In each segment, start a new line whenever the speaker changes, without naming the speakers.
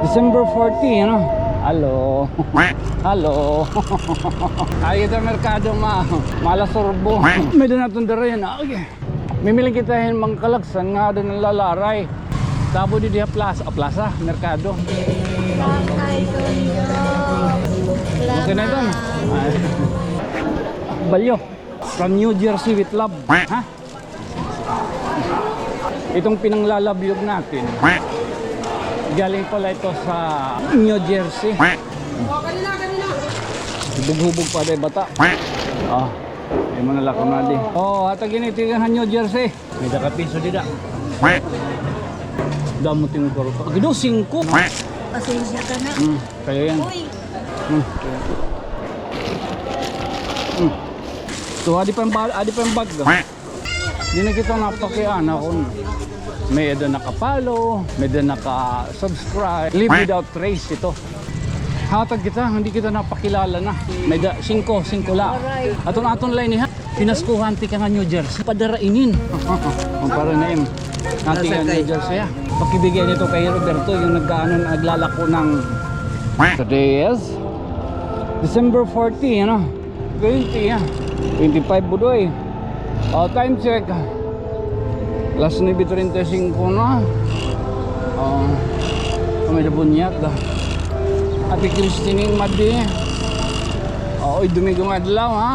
December 40, ano? Halo. Halo. Ay, ito merkado malasorbo. May doon natin dara yan. Okay. Mimiling kita yung mga kalagsan nga doon ng lalaray. Tabo di diha plaza, merkado. Okay na ito. Balyo. From New Jersey with love. Ha? Itong pinanglalabyog natin. Galing pala ito sa New Jersey. Hubog-hubog pa rin bata. Oh, may mga lakam na di. Oh, atagin itigan New Jersey. May dakapiso dida. Damutin ko rin. Gido, 5.
Pasensya ka na.
Kaya yan.
Uy.
So, adi pa yung bag. Hindi na kita napakian ako. May doon nakapalo, may doon naka-subscribe. Live without trace ito. Hatag kita, hindi kita napakilala na. May 5 la. Aton line ha. Pinaskuhan ti ka nga New Jersey. Padarainin. Para na im. Natin nga New Jersey ha. Pakibigay nito kay Roberto yung naglalako ng... Today is December 40, ano? 20 ha. 25 budoy. Time check. Last 9:35 na. May bunyak. Ati Christine Madi. Oy, Domingo adlaw ha.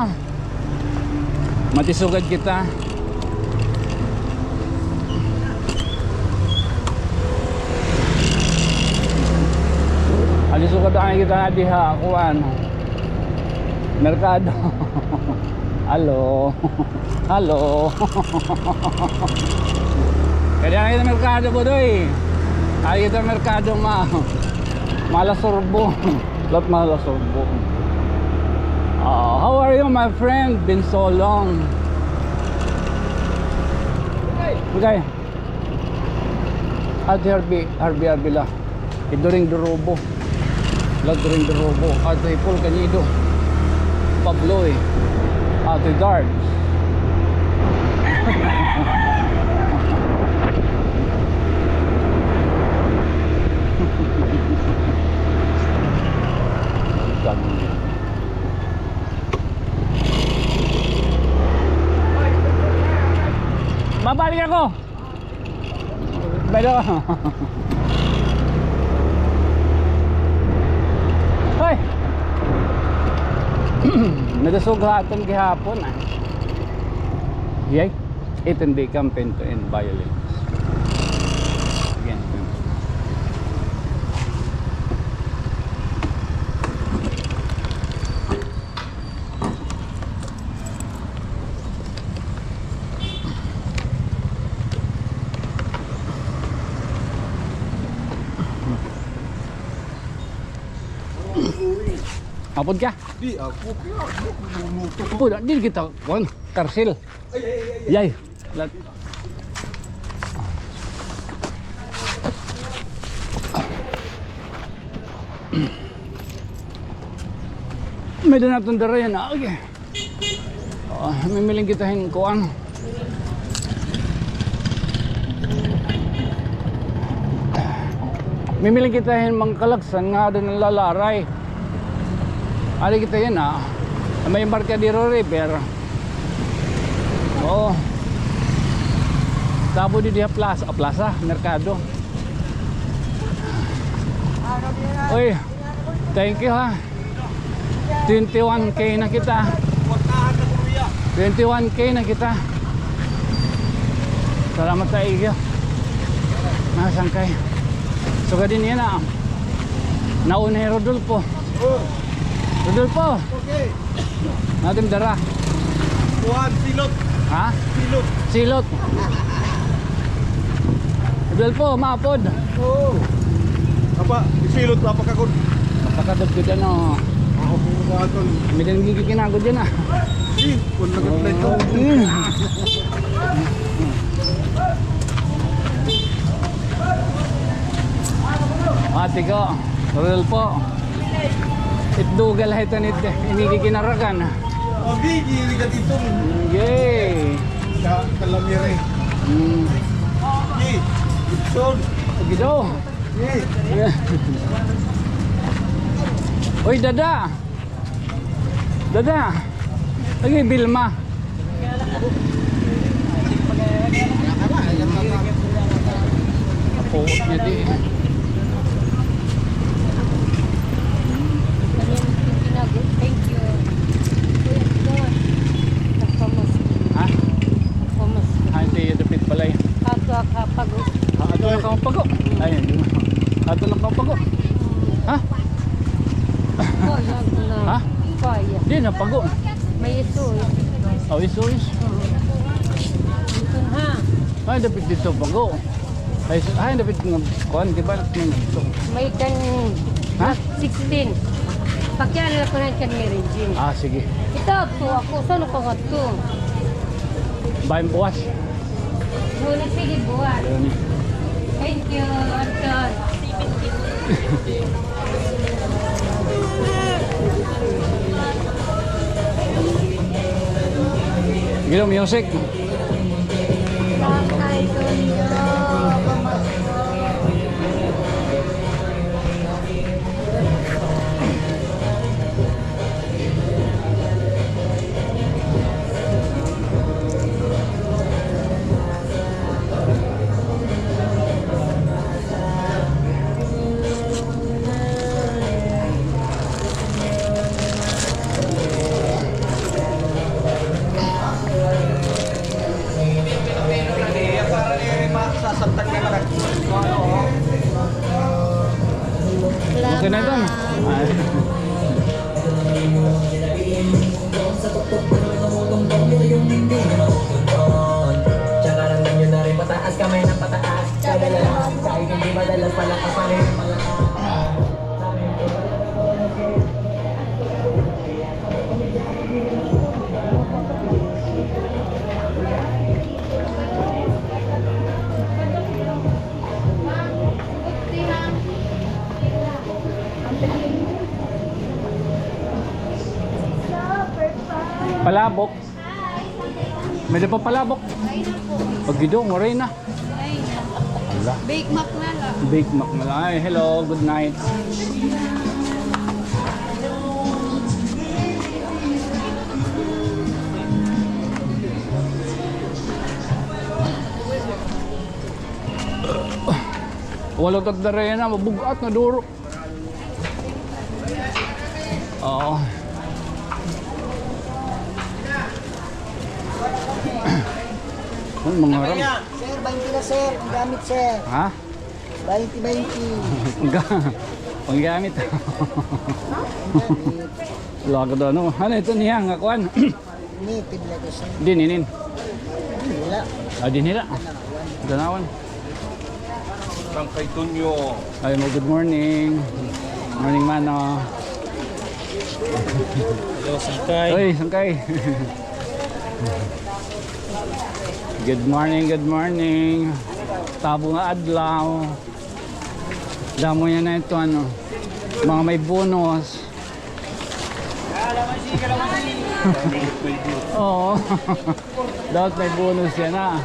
Matisugad kita. Alisugad ay kita diha kuan. Merkado. Halo. Halo. Kaya kita merkado po doy. Ay kita merkado malasorbo. Lot malasorbo. How are you my friend? Been so long. Okay. At Harbi la. Iduring durubo. Lot during durubo. At Paul Canido. Pablo at the guards. Babalik ako. Pero hoy. Nadasugatan gihapon ah. Yay, it and they campaign to end violence. Again. Apod ka?
Di ako luluto ko.
Puda, di kita kon karsil. Yay. Lat. May doon natin dara yan. Okay. Mimiling kitahin ko ano. Mimiling kitahin mga kalagsan nga doon ng lalaray. Ali kita yan ah. May Embarcadero River. Oo. Tabo di diha plaza, merkado. Oy. Thank you ha. 21K na kita. 21K na kita. Salamat sa iyo. Nasangkay. Suga din yan ah. Nauna yung Rodolfo. Rodolfo.
Okay.
Natin dara.
Kuhan, silot.
Ha?
Silot.
Silot. Rodolfo, maapod.
Oo. Apa, silot apa kagod.
Napakadot ko dyan o.
Ako mga tol.
May nangigig kinagod dyan ah.
Di, kung nag-apply ko.
Ate ko, Rodolfo. Itdugal ito nito. Inigiginaragan.
Okay, gili ka dito.
Yay!
Kalamire. Di, Gibson.
Gido. Uy, Dada! Dada! Lagi, Bilma. Oo, niya di.
Thank you.
Ha?
Nagpamas.
Hindi, dapit balay.
Ato akapagod.
Ato na kang pago. Ayun. Ato na kang pago. Ha?
Kaya na.
Ha?
Kaya.
Di na pago.
May iso.
Oh, iso.
Ito ha.
Ay, dapit dito pago. Ay, dapit ng kuan, di ba? Ito.
May kan
Ha?
16. Pakyala ko na kan Mary Jean.
Ah, sige.
Ito to ako saan ko nga to.
Bayan buwas.
Muna sige buwan.
Ayun.
Thank you, Anton.
Gino, music.
Sakay tunyo.
Okay na ito. Ay.
Tsaka lang nyo na rin pataas, kamay ng pataas. Kadalas, kahit hindi madalas palakas pa rin palakas.
Palabok. May pa palabok. Pag gidong, oray na. Wala.
Bake mac na lang.
Big Mac na lang. Ay, hello, good night. Wala tagdare na, mabugat na duro. Oo. Ang mga ram.
Sir, 20 na sir. Ang gamit sir.
Ha?
20.
Panggamit. Lago daw no. Ano ito niya nga kuan?
Native na to sir.
Dininin.
Wala.
Ah, dinila. Danawan.
Sangkay Tunyo.
Ay mo, good morning. Morning mano.
Hello, Sangkay.
Oy, sangkay. Good morning, good morning. Tabo nga adlaw. Damo yan na ito ano. Mga may bonus. Oo. Dapat may bonus yan ah.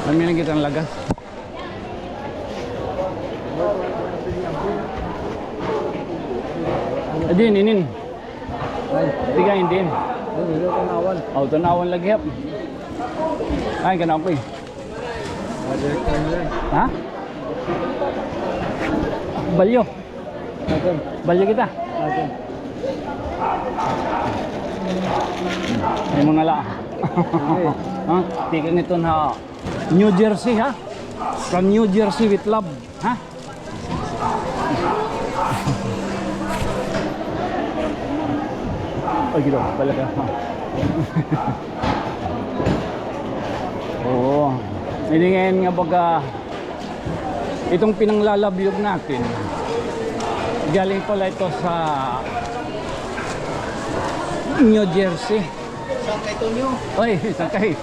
Pamilin kitang lagas. Adin, inin. Tigain din. Oh, tanawan lagi hap. Ay, kana ko eh. Ha? Balyo. Balyo kita. Ay mga la. Ha? Tigan nito na New Jersey ha? From New Jersey with love. Ha? Ay, gito. Balaga. Oo. Hindi ngayon nga baga itong pinanglalabyog natin. Galing pala ito sa New Jersey.
Sangkay Tunyo.
Oy, sakay.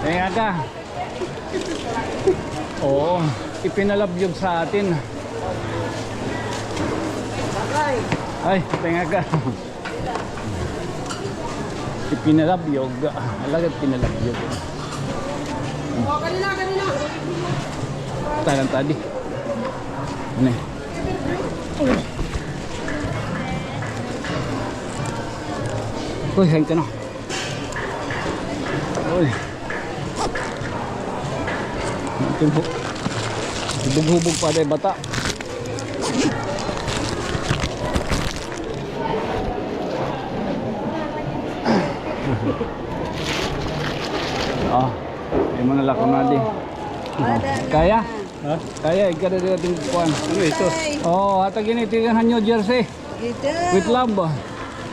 Kaya ka. Oo. Ipinalabyog sa atin.
Sakay.
Ay, tenga ka. Ipinalabyog. Alagat pinalabyog. Talang tadi. Ini. Uy, hain ka na. Uy. Hubog-hubog pa dahil bata. Ah, may mga lako na di. Kaya? Ha? Kaya, ikada din natin kuhan. Ano ito? Oo, hata ginitigan New Jersey. With love ba?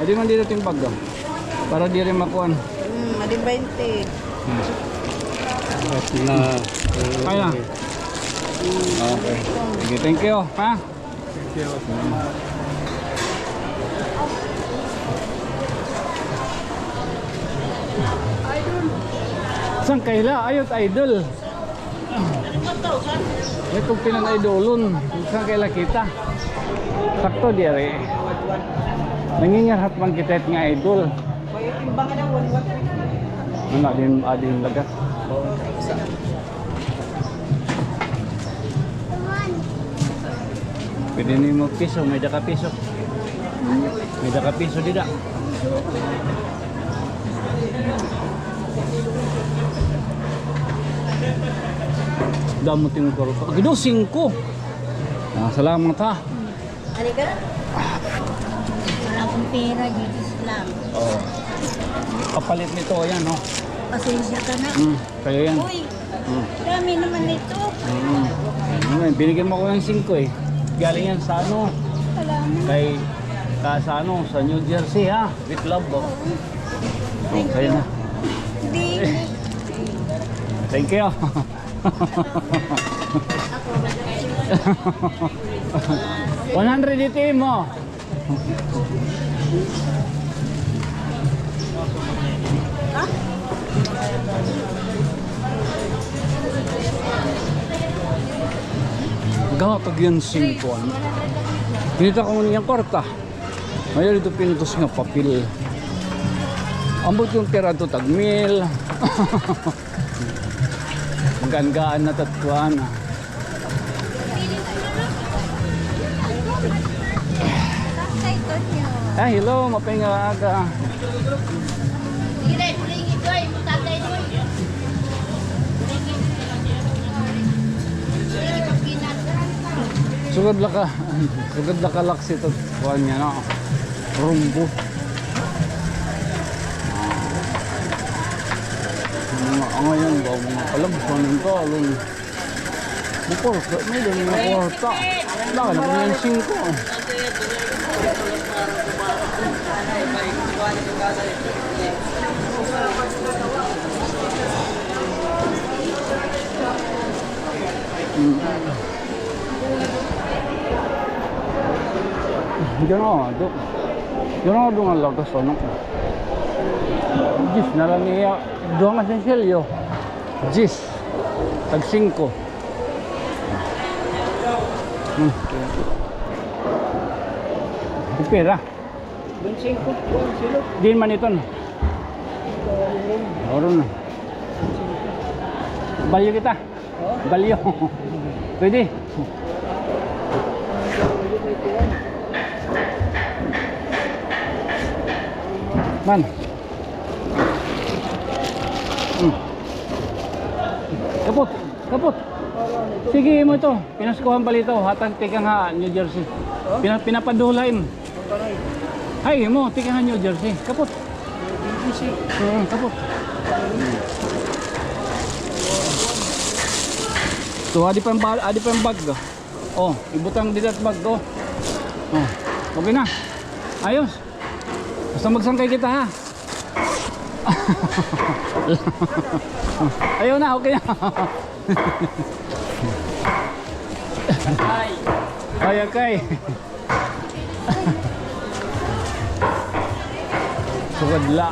Adi man din natin bag. Para di rin makuhan.
Adi 20.
Kaya? Okay. Sige, thank you. Ha?
Thank you.
Saan kaila? Ayot idol. May itong pinan-idolon. Saan kaila kita? Sakto di rin. Nangingarhat man kita nga idol. Ano din ading lagat. Pwede ni mo piso, may daka piso. May daka piso dida. Damo ting karo. Gido 5. Ah, salamat ha.
Halika. Wala akong pera, Jesus lang.
Oh. Kapalit nito yan, no.
Pasensya ka na.
Kaya yan.
Uy, dami naman nito.
Binigyan mo ko ng 5 eh. Galing yan sa ano?
Salamat.
Kay sa ano, sa New Jersey ha. With love oh. Oh, kaya na.
Hindi.
Thank you.
Ako, wala.
100 dito mo. Gawa pag yun 5. Pinita ko niyang kwarta. Ngayon dito pinutos nga papel. Ambot yung pera to tagmil. Magaan-gaan na tatuan. Ah, hello, mapahinga aga. Sugod la ka laksi to kuan niya no. Rumbo. Ngayon ba mga kalabsan nito alun. Bukor, may dami na kwarta. Laka na kung yung 5. Diyan ako doon ang lagas ano ko. Jis na lang niya. Doon nga sa selyo. Jis. Tag 5. Pera.
Doon 5. Silo.
Din man ito na. Oron na. Balyo kita. Balyo. Pwede. Man. Kapot. Sige mo ito. Pinaskuhan pala ito. Hatang tika nga New Jersey. Pinapadulain. Ay mo, tika nga New Jersey. Kapot. Kapot. So, adi pa yung bag. Oh, ibutang dito at bag. Oh. Okay na. Ayos. Basta magsangkay kita ha. Ayaw na, okay na. Ay, okay. Sukadla.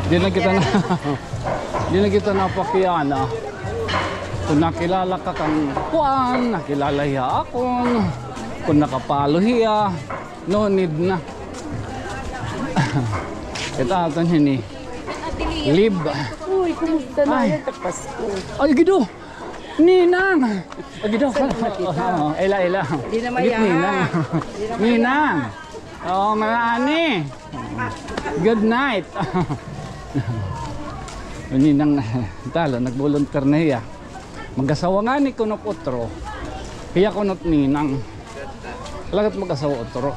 Di na kita napakiyana. Kung nakilala ka kang kuan, nakilala hiya akon. Kung nakapalo hiya, no need na. Kita ito ni Lib.
Uy,
kumusta na
Ay.
yan? Pasko.
Ay, gido! Ninang! Ay, gido! Ela.
Di na maya.
Git, Ninang. Ninang! Oo, mga ani. Good night. Ninang, talo, nag-volunteer na hiya. Mag-asawa nga ni Kunop Utro. Kaya Kunop Ninang. Lagat mag-asawa Utro.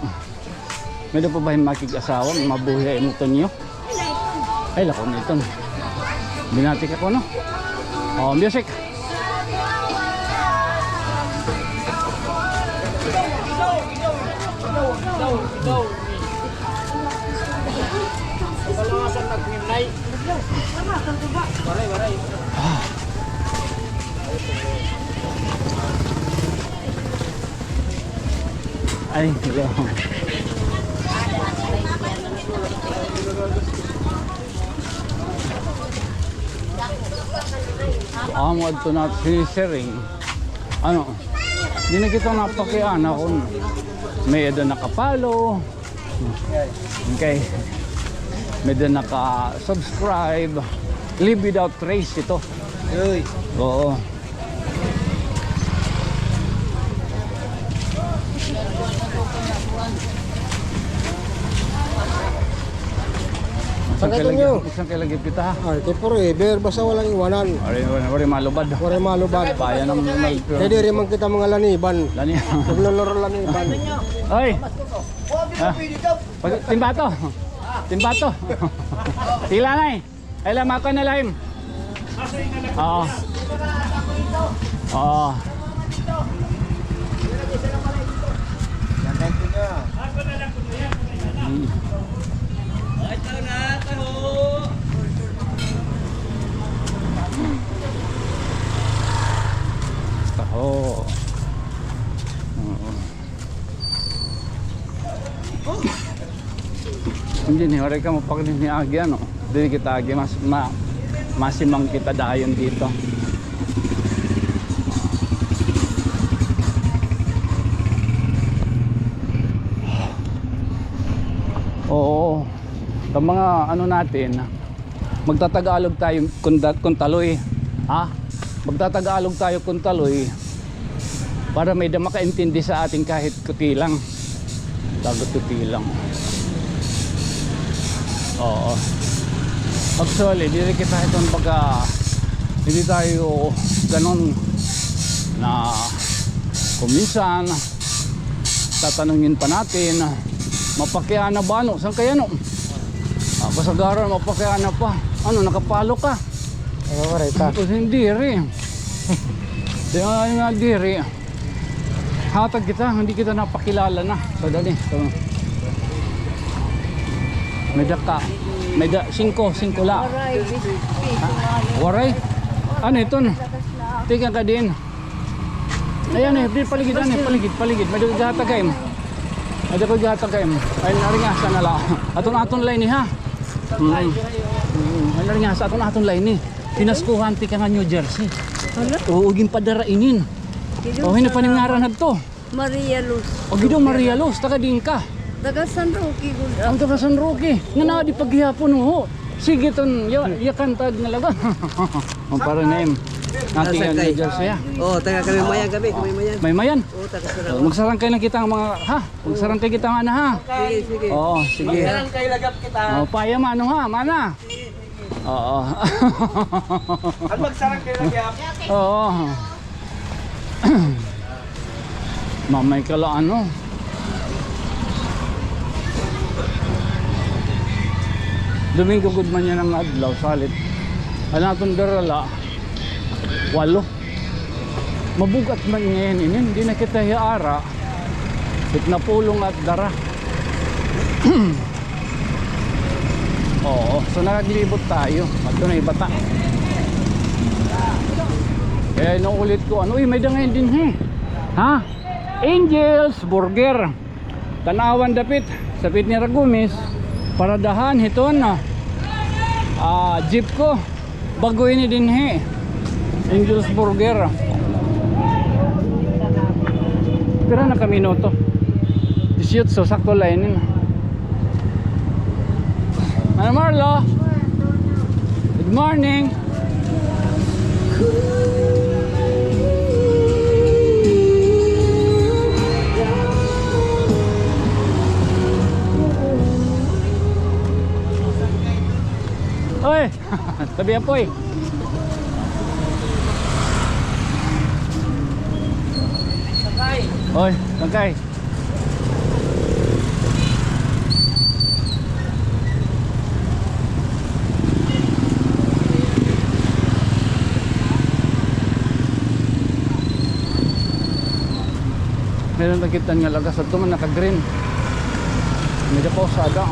May pa ba yung makig-asawa? Mabuhay mo ito niyo? Ay, lako nito. Binatik ako, no? Oh, music. Ay, hello. Mo ito na sinisering. Ano? Di na kita napakian ako. May edo nakapalo. Okay. May edo naka-subscribe. Live without trace ito. Oo. Isang kailagip kita ha.
Ay, ito forever, basta walang iwanan.
Wari malubad.
Wala malubad.
Bayan ng
Pwede rin man kita mga laniban.
Lani.
Nagloloro laniban.
Oy! Timbato! Timbato! Tila na eh! Ay lamako na lahim! Oo. Oo. Taho. Hindi ni ore ka mapakilin ni Agi ano. Dili kita Agi masimang kita dayon dito. Oo. Sa mga ano natin, magtatagalog tayo kung taloy. Ha? Magtatagalog tayo kung taloy para may makaintindi sa ating kahit kuti lang. Dagot kuti lang. Oo. Actually, hindi kita itong hindi tayo ganon na kuminsan tatanungin pa natin mapakya na ba no? Saan kaya no? Kasagaran mapakya na pa. Ano, nakapalo ka?
Ano ka rin ta?
Tapos hindi rin. Hindi rin. Hatag kita, hindi kita napakilala na. So dali. So, may 5 la. Waray? Ano ito? Tingnan ka din. Ayan eh, paligid. May dagata kayo. May dagata kayo. Ay naringasa na lang. Aton line ni ha. May naringasa aton line ni. Pinaskuhan ti ka nga New Jersey. Oo, uging padarainin. O, hinapaningaran na to.
Maria Luz.
O, gidong Maria Luz, taga din ka.
Taga San Roque.
Ang taga San Roque. Nga na di paghihapon ho. Sige ton, yakantad nga laga. O, para na yun. Nating nga New Jersey ha.
Oh, taga kami mayan gabi, kami mayan.
May mayan.
Oh, taga Sarap.
Magsarangkay lang kita ang mga, ha? Magsarangkay kita mana ha.
Sige.
Oo, sige.
Kay lagap kita.
O, paya mano ha, mana. Oo.
At magsarang kay lagap.
Oo. Mamay kala ano. Domingo good man yan ang adlaw salit. Ano atong darala? 8. Mabugat man ngayon inin. Hindi na kita hiara. Bit na pulong at dara. Oo. So nakaglibot tayo. At na ibata. Kaya naulit ko. Ano? Uy, may dangayin din he. Ha? Angels Burger. Tanawan dapit. Sapit ni Ragumis. Paradahan hiton na. Jeep ko. Baguhin ni din he. Angels Burger. Pero na kami noto. 18 sakto lainin. Ano Marlo? Good morning. Oy, tabi apoy. Oy, tangkay. Meron nakitan nga lagas at man naka-green. Medyo pausada.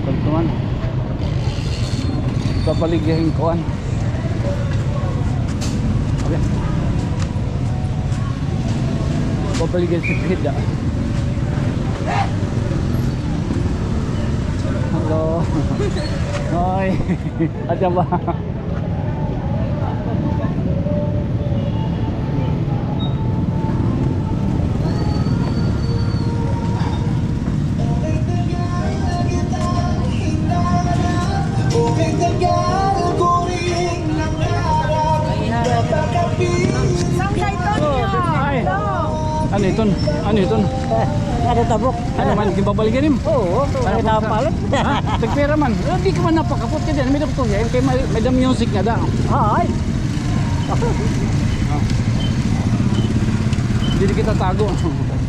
Pagtuman. Papaligyahin koan. Okay. Papaligyahin si Pida. Hello. Hoy. Aja ba? Ay. Ano ito? Ano ito?
Ada tabok.
Ano man gibabalikan nim?
Oo,
Ano
ada palit.
Ha? Tagpera man. Di ka man napakapot ka din. May dapat yan. Kaya may dam music nga da.
Ay.
Hindi kita tago.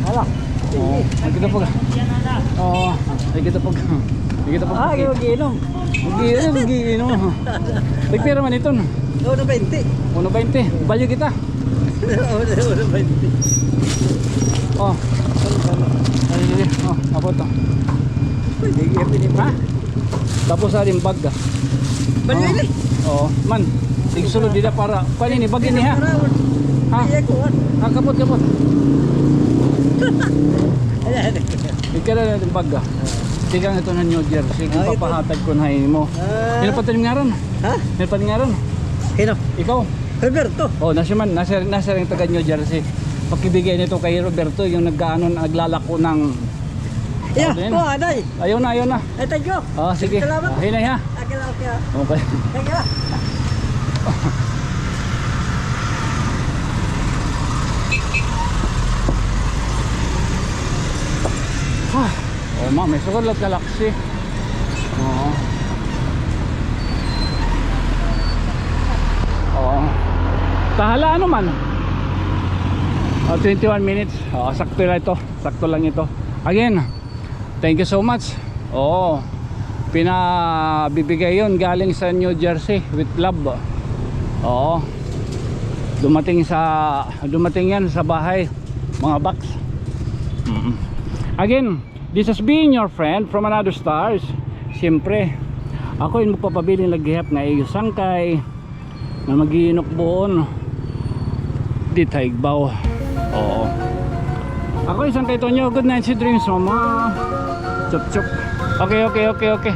Ala.
Oo. Ay kita pag. Oo. Ay kita pag. Ay kita pag.
Ah, ginom.
Magiinom. Tagpera man ito.
Oo, 20.
1.20. Balyo kita.
Oo, 20.
Oh. Ay, oh, abot to. Ha? Tapos sa rin bag.
Balyo ini.
Oo. Man, tigsulod dida para panini bag ini ha. Ha?
Iya kuan.
Ha, kapot.
Ayan.
Ikara na yung bag. Tigang ito na New Jersey. Kung
ito.
papahatag ko na mo. Sino pa tayo ngaron?
Ha?
Sino pa ngaron?
Kino?
Ikaw?
Roberto.
Oh, nasa rin taga New Jersey. Pakibigay nito kay Roberto yung naglalako ng
Ya,
din.
ko aday.
Ayaw na.
Ay tayo.
Oh, sige.
Salamat.
Hinay ha.
Akala ko.
Okay.
Kaya.
Oh, ma, may sukad lang galaxy. Oo. Oo. Tahala ano man. 21 minutes. Sakto lang ito. Sakto lang ito. Again, thank you so much. Oo. Pinabibigay yun galing sa New Jersey with love. Oo. Dumating yan sa bahay. Mga box. Again, this has been your friend from another stars. Siyempre, ako yung magpapabiling laghihap na iyo sangkay na mag-iinok buon di taigbaw. Oo. Ako isang kay Tonyo. Good night, sweet dreams, mama. Chup chup. Okay.